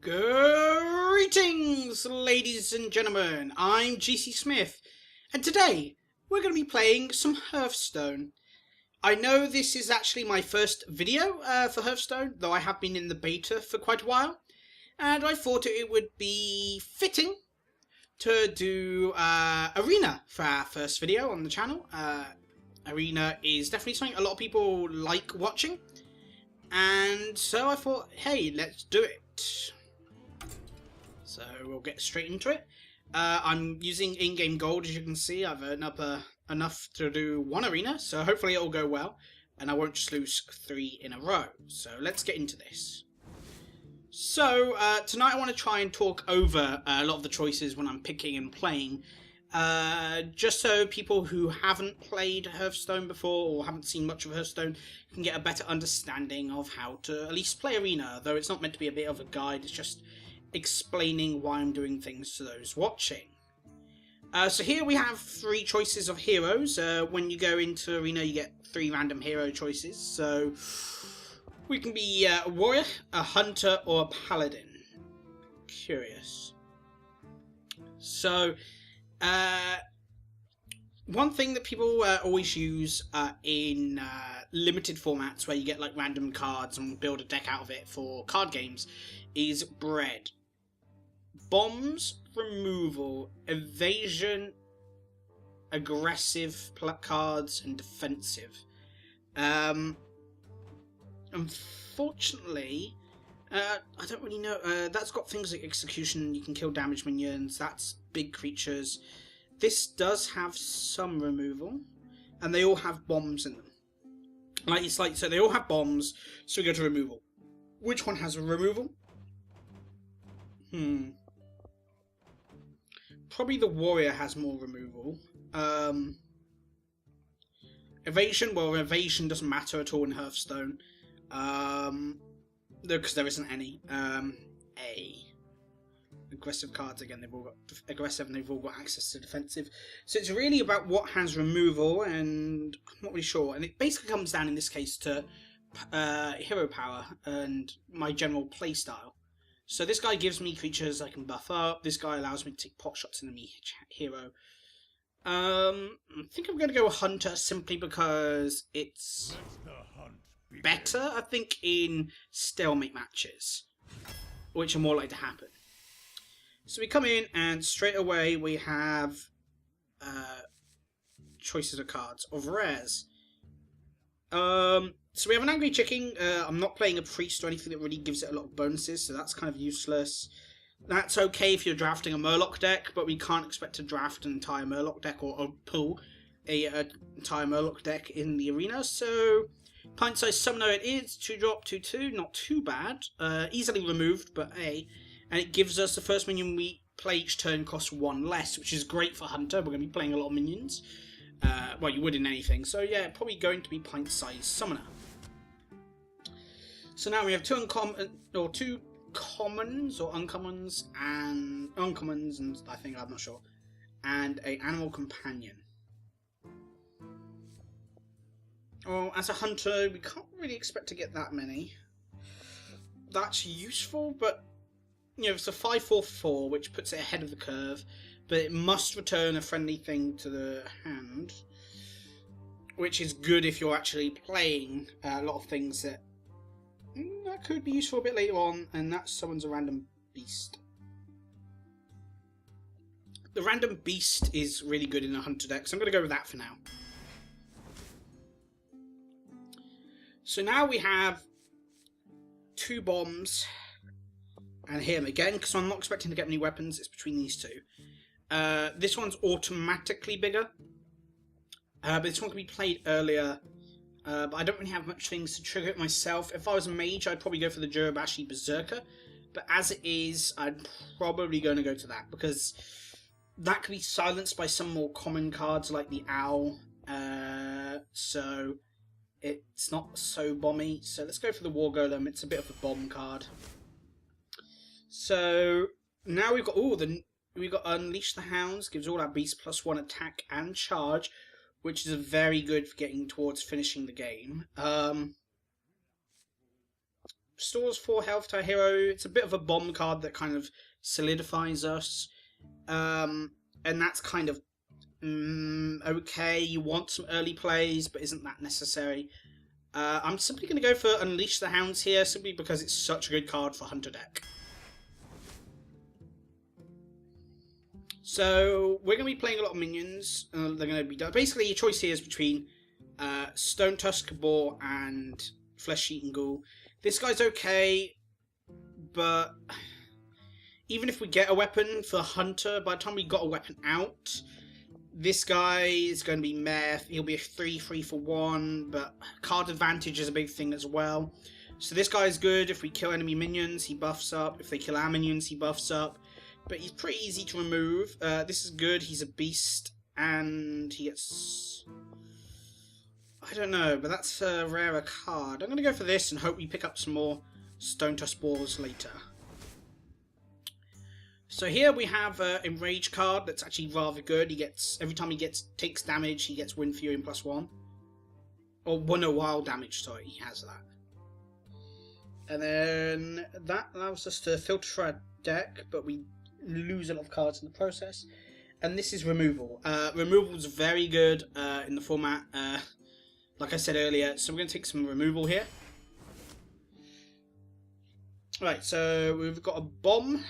Greetings, ladies and gentlemen. I'm GC Smith, and today we're going to be playing some Hearthstone. I know this is actually my first video for Hearthstone, though I have been in the beta for quite a while, and I thought it would be fitting to do Arena for our first video on the channel. Arena is definitely something a lot of people like watching, and so I thought, hey, let's do it. So we'll get straight into it. I'm using in-game gold, as you can see. I've earned up enough to do one arena, so hopefully it'll go well, and I won't just lose 3 in a row. So let's get into this. So tonight I want to try and talk over a lot of the choices when I'm picking and playing, just so people who haven't played Hearthstone before or haven't seen much of Hearthstone can get a better understanding of how to at least play Arena, though it's not meant to be a bit of a guide, it's just explaining why I'm doing things to those watching. So here we have 3 choices of heroes. When you go into Arena you get 3 random hero choices, so we can be a warrior, a hunter, or a paladin. Curious. So one thing that people always use in limited formats where you get like random cards and build a deck out of it for card games is bread. Bombs, removal, evasion, aggressive cards, and defensive. Unfortunately, I don't really know. That's got things like execution, you can kill damage minions, that's big creatures. This does have some removal, and they all have bombs in them. So they all have bombs, so we go to removal. Which one has a removal? Probably the warrior has more removal. Evasion, well, evasion doesn't matter at all in Hearthstone. Because there isn't any. Aggressive cards, again, they've all got aggressive and they've all got access to defensive. So it's really about what has removal, and I'm not really sure. And it basically comes down in this case to hero power and my general play style. So this guy gives me creatures I can buff up. This guy allows me to take pot shots in the hero. I think I'm going to go Hunter simply because it's better, I think, in stalemate matches, which are more likely to happen. So we come in and straight away we have choices of cards, of rares. So we have an Angry Chicken. I'm not playing a Priest or anything that really gives it a lot of bonuses, so that's kind of useless. That's okay if you're drafting a Murloc deck, but we can't expect to draft an entire Murloc deck or pull an entire Murloc deck in the arena. So Pint Size Summoner it is, 2-drop, 2/2, not too bad. Easily removed, but and it gives us the first minion we play each turn costs 1 less, which is great for Hunter. We're going to be playing a lot of minions. Well, you would in anything. So yeah, probably going to be Pint Size Summoner. So now we have 2 commons or uncommons and uncommons, and I think, I'm not sure, and a animal companion. Well, as a hunter, we can't really expect to get that many. That's useful, but you know, it's a 5/4/4, which puts it ahead of the curve, but it must return a friendly thing to the hand, which is good if you're actually playing a lot of things that could be useful a bit later on, and that summons a random beast. The random beast is really good in a hunter deck, so I'm going to go with that for now. So now we have 2 bombs, and him again, because I'm not expecting to get many weapons. It's between these 2. This one's automatically bigger, but this one can be played earlier. But I don't really have much things to trigger it myself. If I was a mage, I'd probably go for the Jurabashi Berserker. But as it is, I'm probably going to go to that, because that can be silenced by some more common cards like the Owl. So it's not so bomby. So let's go for the War Golem. It's a bit of a bomb card. So now we've got we've got Unleash the Hounds. Gives all our beasts +1 attack and charge, which is very good for getting towards finishing the game. restores 4 health to our hero. It's a bit of a bomb card that kind of solidifies us. And that's kind of okay. You want some early plays, but isn't that necessary? I'm simply going to go for Unleash the Hounds here, simply because it's such a good card for Hunter deck. So we're going to be playing a lot of minions. They're going to be done. Basically, your choice here is between Stone Tusk Boar and Flesh Eating Ghoul. This guy's okay, but even if we get a weapon for Hunter, by the time we got a weapon out, this guy is going to be meh. He'll be a 3/3 for 1, but card advantage is a big thing as well. So this guy is good. If we kill enemy minions, he buffs up. If they kill our minions, he buffs up. But he's pretty easy to remove. This is good. He's a beast, and he gets... I don't know, but that's a rarer card. I'm going to go for this and hope we pick up some more Stone Tusk Boars later. So here we have an Enrage card that's actually rather good. He gets, every time he takes damage, he gets Wind Fury and +1. Or 1 wild damage, sorry, he has that. And then that allows us to filter our deck, but we lose a lot of cards in the process. And this is removal. Removal is very good in the format, like I said earlier. So we're going to take some removal here. Right, so we've got a bomb.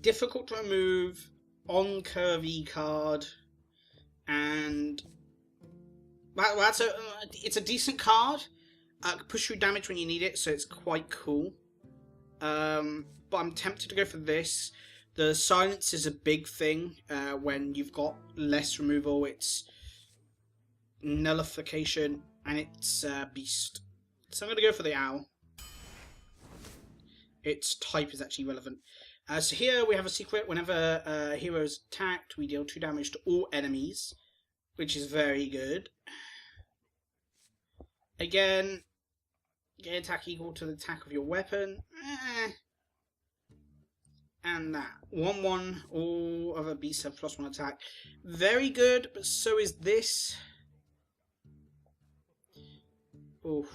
Difficult to remove, on curvy card, and well, it's a decent card. Push through damage when you need it, so it's quite cool. But I'm tempted to go for this. The silence is a big thing when you've got less removal. It's nullification and it's beast. So I'm going to go for the owl. Its type is actually relevant. So here we have a secret. Whenever a hero is attacked, we deal 2 damage to all enemies, which is very good. Again, get attack equal to the attack of your weapon. And that. 1/1, all other beasts have +1 attack. Very good, but so is this. Oof.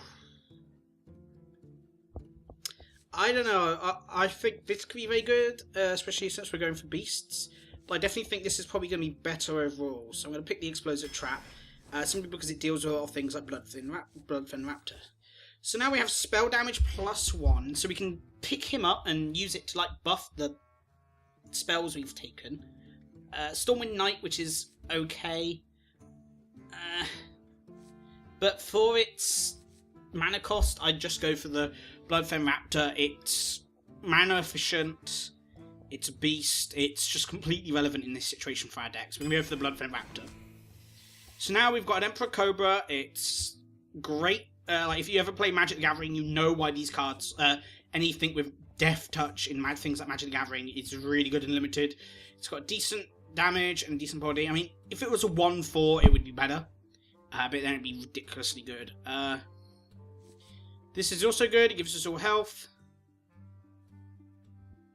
I don't know. I think this could be very good, especially since we're going for beasts. But I definitely think this is probably going to be better overall. So I'm going to pick the Explosive Trap, simply because it deals with a lot of things like Bloodfen Raptor. So now we have spell damage +1, so we can pick him up and use it to like buff the spells we've taken. Stormwind Knight, which is okay, but for its mana cost, I'd just go for the Bloodfen Raptor. It's mana efficient, it's a beast, it's just completely relevant in this situation for our decks. We're going to go for the Bloodfen Raptor. So now we've got an Emperor Cobra. It's great. Like if you ever play Magic the Gathering, you know why these cards, anything with Death Touch in things like Magic the Gathering, it's really good and limited. It's got decent damage and decent body. I mean, if it was a 1/4, it would be better, but then it'd be ridiculously good. This is also good. It gives us all health.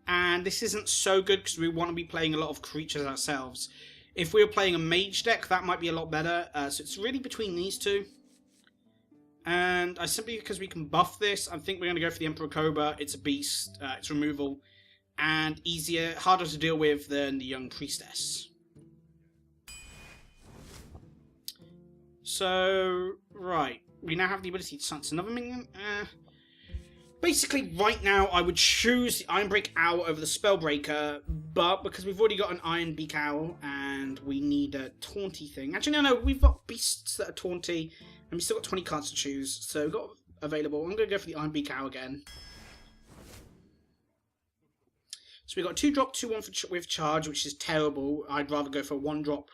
And this isn't so good because we want to be playing a lot of creatures ourselves. If we were playing a mage deck, that might be a lot better. So it's really between these two. And simply because we can buff this, I think we're going to go for the Emperor Cobra. It's a beast, it's removal, and easier, harder to deal with than the Young Priestess. So, right, we now have the ability to silence another minion. Basically, right now, I would choose the Ironbeak Owl over the Spellbreaker, but because we've already got an Ironbeak Owl, and we need a taunty thing. Actually, no, we've got beasts that are taunty, and we've still got 20 cards to choose, so we've got available. I'm going to go for the Ironbeak Owl again. So we've got 2-drop, 2/1 with charge, which is terrible. I'd rather go for 1-drop,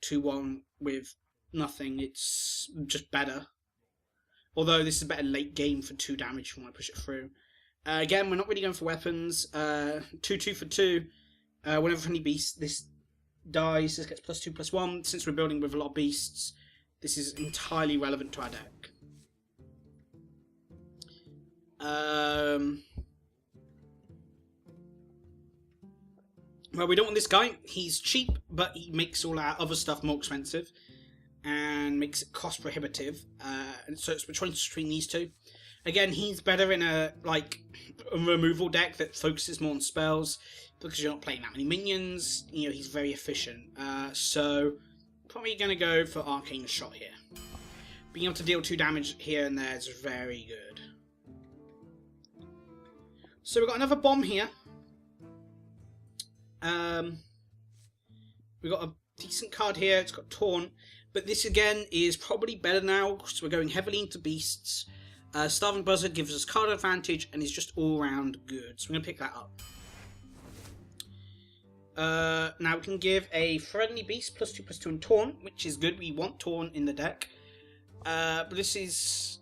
2/1 with nothing. It's just better. Although this is a better late game for 2 damage if you want to push it through. Again, we're not really going for weapons. 2/2 for 2. Whenever any beast this dies, this gets +2, +1. Since we're building with a lot of beasts, this is entirely relevant to our deck. Well, we don't want this guy. He's cheap, but he makes all our other stuff more expensive and makes it cost prohibitive. And so it's between these two. Again, he's better in a removal deck that focuses more on spells, because you're not playing that many minions. You know, he's very efficient. So probably going to go for Arcane Shot here. Being able to deal 2 damage here and there is very good. So we've got another bomb here. We've got a decent card here. It's got Taunt. But this again is probably better now, because we're going heavily into beasts. Starving Buzzard gives us card advantage and is just all round good. So we're going to pick that up. Now we can give a Friendly Beast +2/+2 and Taunt, which is good. We want Taunt in the deck. But this is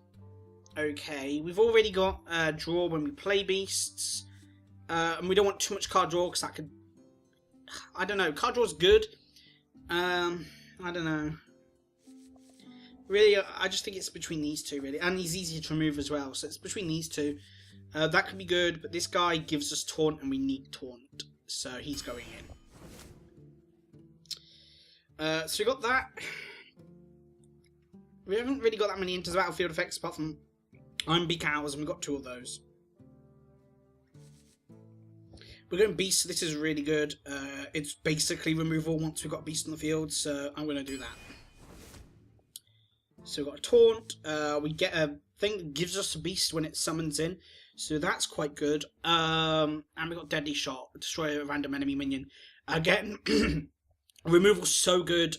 okay. We've already got draw when we play beasts. And we don't want too much card draw, because that could... I don't know. Card draw is good. I don't know. Really, I just think it's between these two, really. And he's easier to remove as well, so it's between these two. That could be good, but this guy gives us Taunt, and we need Taunt. So he's going in. So we got that. We haven't really got that many into the battlefield effects, apart from Iron Beak Owls, and we've got 2 of those. We're going Beast, so this is really good. It's basically removal once we've got a Beast on the field, so I'm going to do that. So we've got a Taunt. We get a thing that gives us a Beast when it summons in, so that's quite good. And we've got Deadly Shot, destroy a random enemy minion. Again, removal's so good.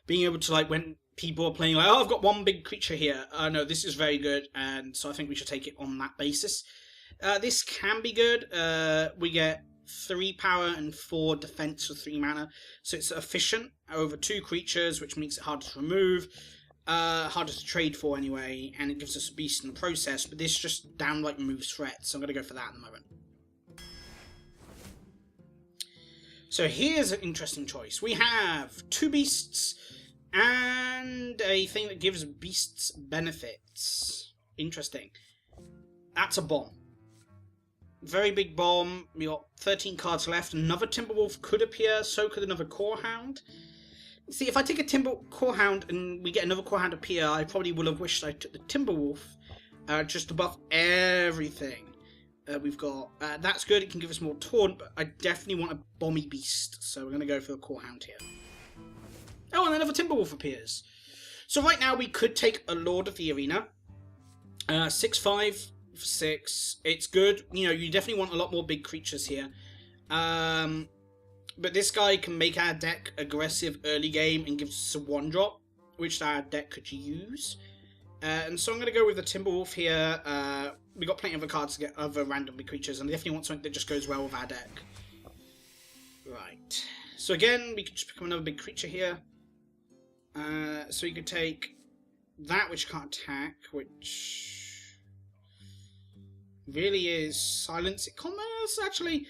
Being able to, like, when people are playing, like, oh, I've got one big creature here. No, this is very good, and so I think we should take it on that basis. This can be good. We get 3 power and 4 defense for 3 mana, so it's efficient over 2 creatures, which makes it harder to remove. Harder to trade for anyway, and it gives us a beast in the process, but this just downright removes threats, so I'm going to go for that in the moment. So here's an interesting choice. We have 2 beasts and a thing that gives beasts benefits. Interesting. That's a bomb. Very big bomb. We got 13 cards left. Another Timberwolf could appear, so could another Corehound. See, if I take a Corehound and we get another Corehound appear, I probably would have wished I took the Timberwolf just above everything we've got. That's good, it can give us more Taunt, but I definitely want a Bomby Beast, so we're going to go for the Corehound here. Oh, and another Timberwolf appears. So right now we could take a Lord of the Arena. 6/5 for 6. It's good. You know, you definitely want a lot more big creatures here. But this guy can make our deck aggressive early game and gives us a 1-drop, which our deck could use. And so I'm going to go with the Timberwolf here. We got plenty of other cards to get other random big creatures, and I definitely want something that just goes well with our deck. Right. So again, we could just pick up another big creature here. So we could take that, which can't attack, which really is Silence It Commerce, actually.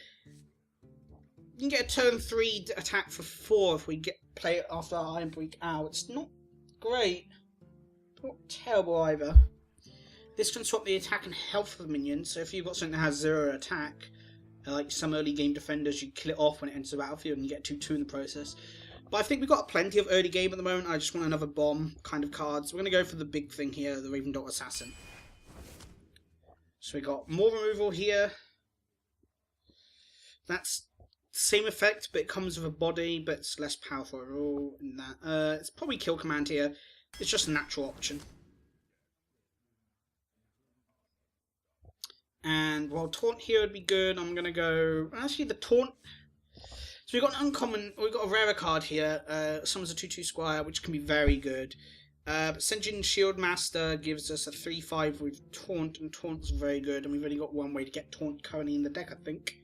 You can get a turn 3 attack for 4 if we play it after our Iron Beak Owl. It's not great. Not terrible either. This can swap the attack and health of the minion, so if you've got something that has 0 attack, like some early game defenders, you kill it off when it enters the battlefield and you get 2/2 in the process. But I think we've got plenty of early game at the moment. I just want another bomb kind of card. So we're going to go for the big thing here, the Raven Dot Assassin. So we got more removal here. That's same effect, but it comes with a body, but it's less powerful at all in that. It's probably Kill Command here. It's just a natural option. And while Taunt here would be good, I'm going to go... Actually, the Taunt... So we've got an uncommon... We've got a rarer card here. Summons a 2/2 Squire, which can be very good. But Senjin Shieldmaster gives us a 3/5 with Taunt, and Taunt's very good. And we've only got one way to get Taunt currently in the deck, I think.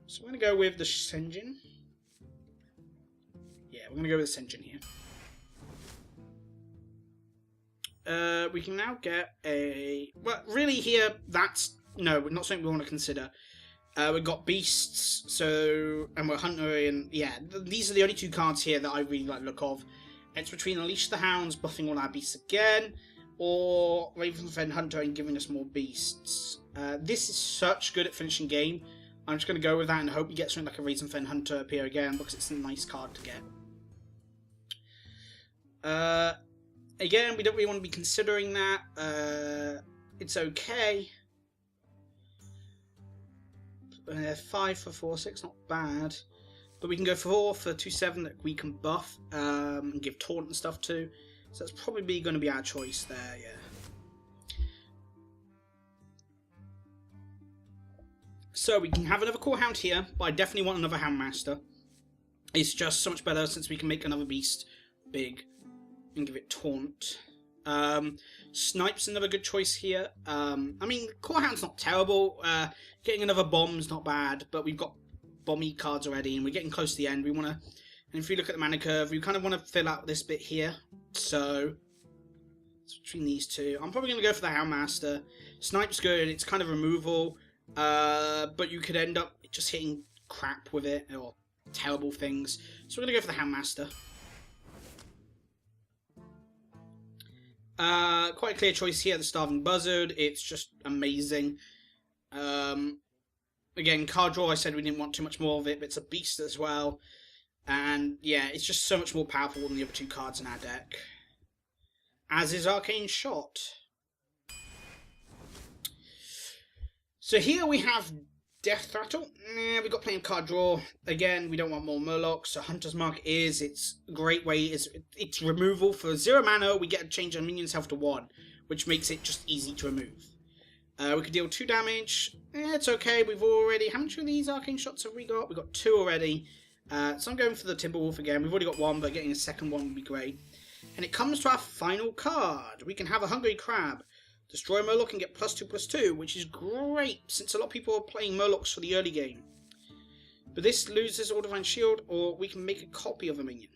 So I'm going to go with the Senjin. Yeah, we're going to go with the Senjin here. We can now get a... Well, really here, that's... No, not something we want to consider. We've got Beasts, so... And we're Hunter, and... Yeah, these are the only 2 cards here that I really like the look of. It's between Unleash the Hounds, buffing all our Beasts again, or Ravenfen Hunter and giving us more Beasts. This is such good at finishing game. I'm just going to go with that and hope we get something like a Ravenfen Hunter appear again, because it's a nice card to get. Again, we don't really want to be considering that. It's okay. 5 for 4/6, not bad. But we can go 4 for 2/7 that we can buff and give taunt and stuff to. So that's probably going to be our choice there, yeah. So we can have another Core Hound here, but I definitely want another Houndmaster. It's just so much better since we can make another beast big and give it taunt. Snipe's another good choice here. I mean, Core Hound's not terrible. Getting another bomb's not bad, but we've got bomby cards already, and we're getting close to the end. We want to, and if you look at the mana curve, we kind of want to fill out this bit here. So it's between these two. I'm probably going to go for the Houndmaster. Snipe's good. It's kind of removal, but you could end up just hitting crap with it or terrible things. So we're going to go for the Houndmaster. Quite a clear choice here, the Starving Buzzard. It's just amazing. Again, card draw, I said we didn't want too much more of it, but it's a beast as well. And yeah, it's just so much more powerful than the other two cards in our deck. As is Arcane Shot. So here we have Death Rattle. We've got plenty of card draw. Again, we don't want more Murlocs, so Hunter's Mark is its great way. It's removal. For 0 mana, we get to change our minion's health to 1, which makes it just easy to remove. We could deal 2 damage. It's okay. We've already... How much of these Arcane Shots have we got? We've got 2 already. So I'm going for the Timberwolf again. We've already got 1, but getting a second one would be great. And it comes to our final card. We can have a Hungry Crab. Destroy Murloc and get +2/+2, which is great since a lot of people are playing Murlocs for the early game. But this loses All Divine Shield, or we can make a copy of a minion.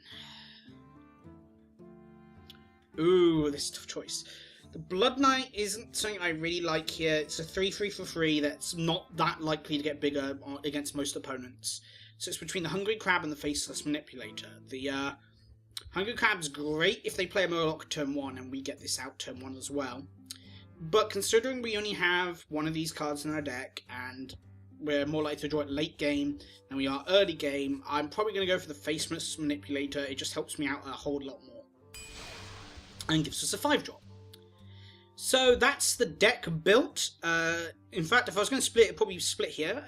Ooh, this is a tough choice. The Blood Knight isn't something I really like here. It's a 3/3 for free that's not that likely to get bigger against most opponents. So it's between the Hungry Crab and the Faceless Manipulator. The Hungry Crab's great if they play a Murloc turn 1 and we get this out turn 1 as well. But considering we only have one of these cards in our deck and we're more likely to draw it late game than we are early game, I'm probably going to go for the Faceless Manipulator. It just helps me out a whole lot more. And gives us a 5-drop. So that's the deck built. In fact, if I was going to split, it'd probably split here.